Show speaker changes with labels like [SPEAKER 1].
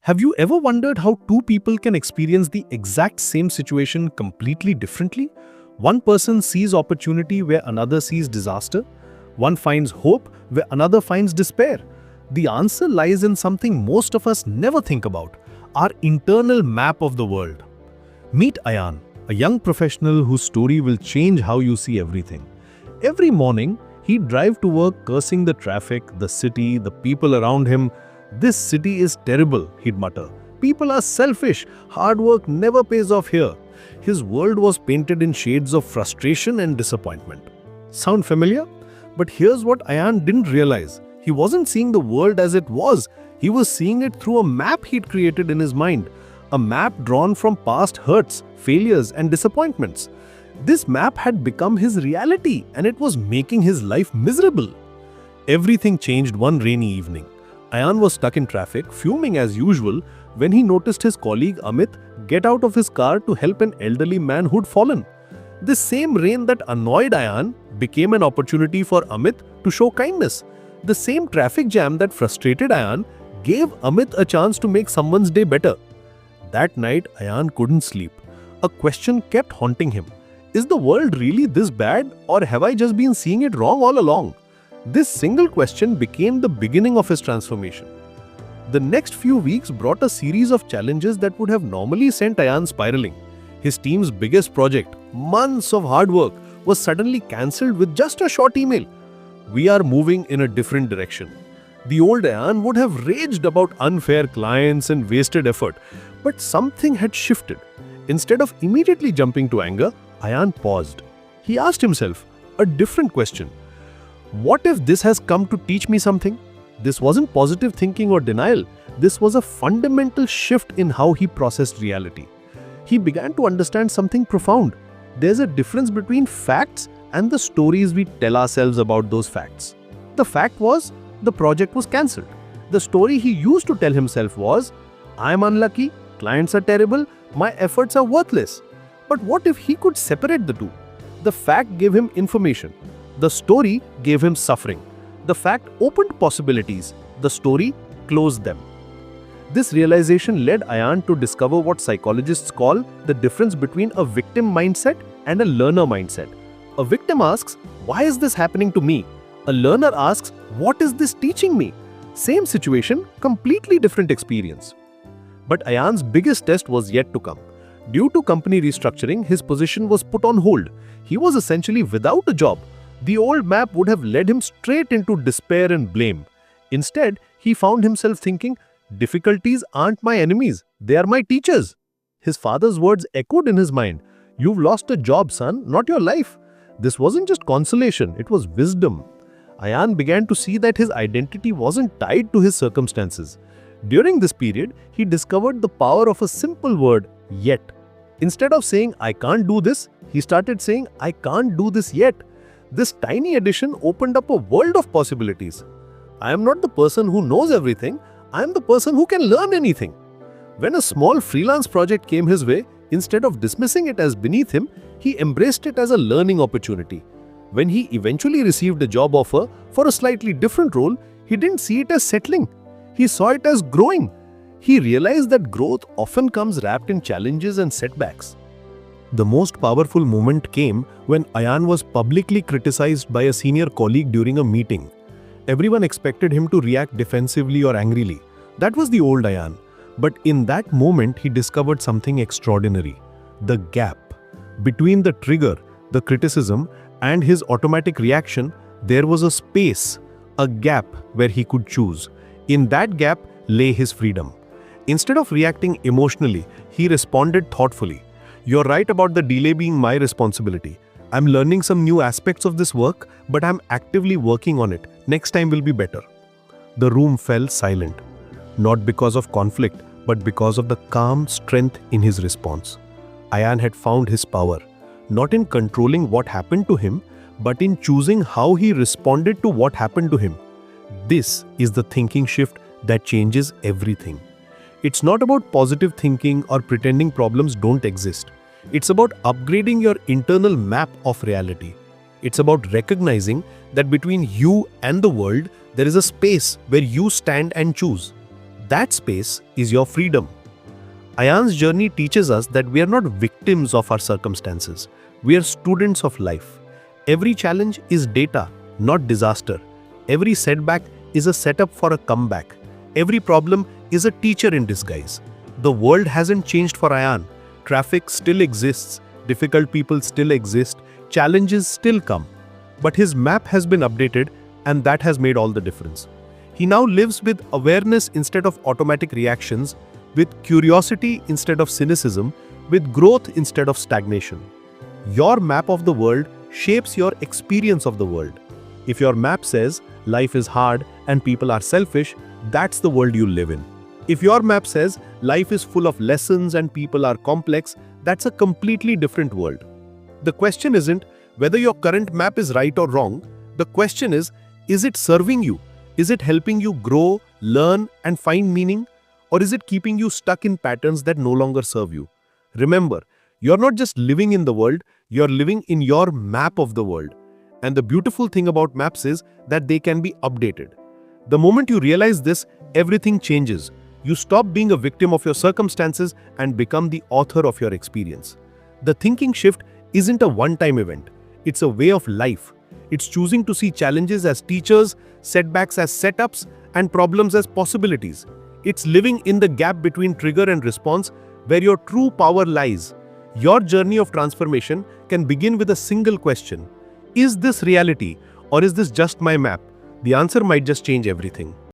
[SPEAKER 1] Have you ever wondered how two people can experience the exact same situation completely differently? One person sees opportunity where another sees disaster. One finds hope where another finds despair. The answer lies in something most of us never think about: our internal map of the world. Meet Ayan, a young professional whose story will change how you see everything. Every morning, he'd drive to work cursing the traffic, the city, the people around him. "This city is terrible," he'd mutter. "People are selfish. Hard work never pays off here." His world was painted in shades of frustration and disappointment. Sound familiar? But here's what Ayan didn't realize. He wasn't seeing the world as it was. He was seeing it through a map he'd created in his mind. A map drawn from past hurts, failures, and disappointments. This map had become his reality, and it was making his life miserable. Everything changed one rainy evening. Ayan was stuck in traffic, fuming as usual, when he noticed his colleague Amit get out of his car to help an elderly man who'd fallen. This same rain that annoyed Ayan became an opportunity for Amit to show kindness. The same traffic jam that frustrated Ayan gave Amit a chance to make someone's day better. That night, Ayan couldn't sleep. A question kept haunting him. Is the world really this bad, or have I just been seeing it wrong all along? This single question became the beginning of his transformation. The next few weeks brought a series of challenges that would have normally sent Ayan spiraling. His team's biggest project, months of hard work, was suddenly cancelled with just a short email. "We are moving in a different direction." The old Ayan would have raged about unfair clients and wasted effort, but something had shifted. Instead of immediately jumping to anger, Ayan paused. He asked himself a different question. What if this has come to teach me something? This wasn't positive thinking or denial. This was a fundamental shift in how he processed reality. He began to understand something profound. There's a difference between facts and the stories we tell ourselves about those facts. The fact was, the project was cancelled. The story he used to tell himself was, "I'm unlucky, clients are terrible, my efforts are worthless." But what if he could separate the two? The fact gave him information. The story gave him suffering. The fact opened possibilities. The story closed them. This realization led Ayan to discover what psychologists call the difference between a victim mindset and a learner mindset. A victim asks, "Why is this happening to me?" A learner asks, "What is this teaching me?" Same situation, completely different experience. But Ayan's biggest test was yet to come. Due to company restructuring, his position was put on hold. He was essentially without a job. The old map would have led him straight into despair and blame. Instead, he found himself thinking, "Difficulties aren't my enemies, they are my teachers." His father's words echoed in his mind. "You've lost a job, son, not your life." This wasn't just consolation, it was wisdom. Ayan began to see that his identity wasn't tied to his circumstances. During this period, he discovered the power of a simple word, "yet." Instead of saying, "I can't do this," he started saying, "I can't do this yet." This tiny addition opened up a world of possibilities. I am not the person who knows everything, I am the person who can learn anything. When a small freelance project came his way, instead of dismissing it as beneath him, he embraced it as a learning opportunity. When he eventually received a job offer for a slightly different role, he didn't see it as settling. He saw it as growing. He realized that growth often comes wrapped in challenges and setbacks. The most powerful moment came when Ayan was publicly criticized by a senior colleague during a meeting. Everyone expected him to react defensively or angrily. That was the old Ayan. But in that moment, he discovered something extraordinary. The gap. Between the trigger, the criticism, and his automatic reaction, there was a space, a gap where he could choose. In that gap lay his freedom. Instead of reacting emotionally, he responded thoughtfully. "You're right about the delay being my responsibility. I'm learning some new aspects of this work, but I'm actively working on it. Next time will be better." The room fell silent, not because of conflict, but because of the calm strength in his response. Ayan had found his power, not in controlling what happened to him, but in choosing how he responded to what happened to him. This is the thinking shift that changes everything. It's not about positive thinking or pretending problems don't exist. It's about upgrading your internal map of reality. It's about recognizing that between you and the world, there is a space where you stand and choose. that space is your freedom. Ayan's journey teaches us that we are not victims of our circumstances. We are students of life. Every challenge is data, not disaster. Every setback is a setup for a comeback. Every problem is a teacher in disguise. The world hasn't changed for Ayan. Traffic still exists, difficult people still exist, challenges still come. But his map has been updated, and that has made all the difference. He now lives with awareness instead of automatic reactions, with curiosity instead of cynicism, with growth instead of stagnation. Your map of the world shapes your experience of the world. If your map says life is hard and people are selfish, that's the world you live in. If your map says life is full of lessons and people are complex, that's a completely different world. The question isn't whether your current map is right or wrong. The question is it serving you? Is it helping you grow, learn, and find meaning? Or is it keeping you stuck in patterns that no longer serve you? Remember, you're not just living in the world, you're living in your map of the world. And the beautiful thing about maps is that they can be updated. The moment you realize this, everything changes. You stop being a victim of your circumstances and become the author of your experience. The thinking shift isn't a one-time event. It's a way of life. It's choosing to see challenges as teachers, setbacks as setups, and problems as possibilities. It's living in the gap between trigger and response where your true power lies. Your journey of transformation can begin with a single question. Is this reality or is this just my map? The answer might just change everything.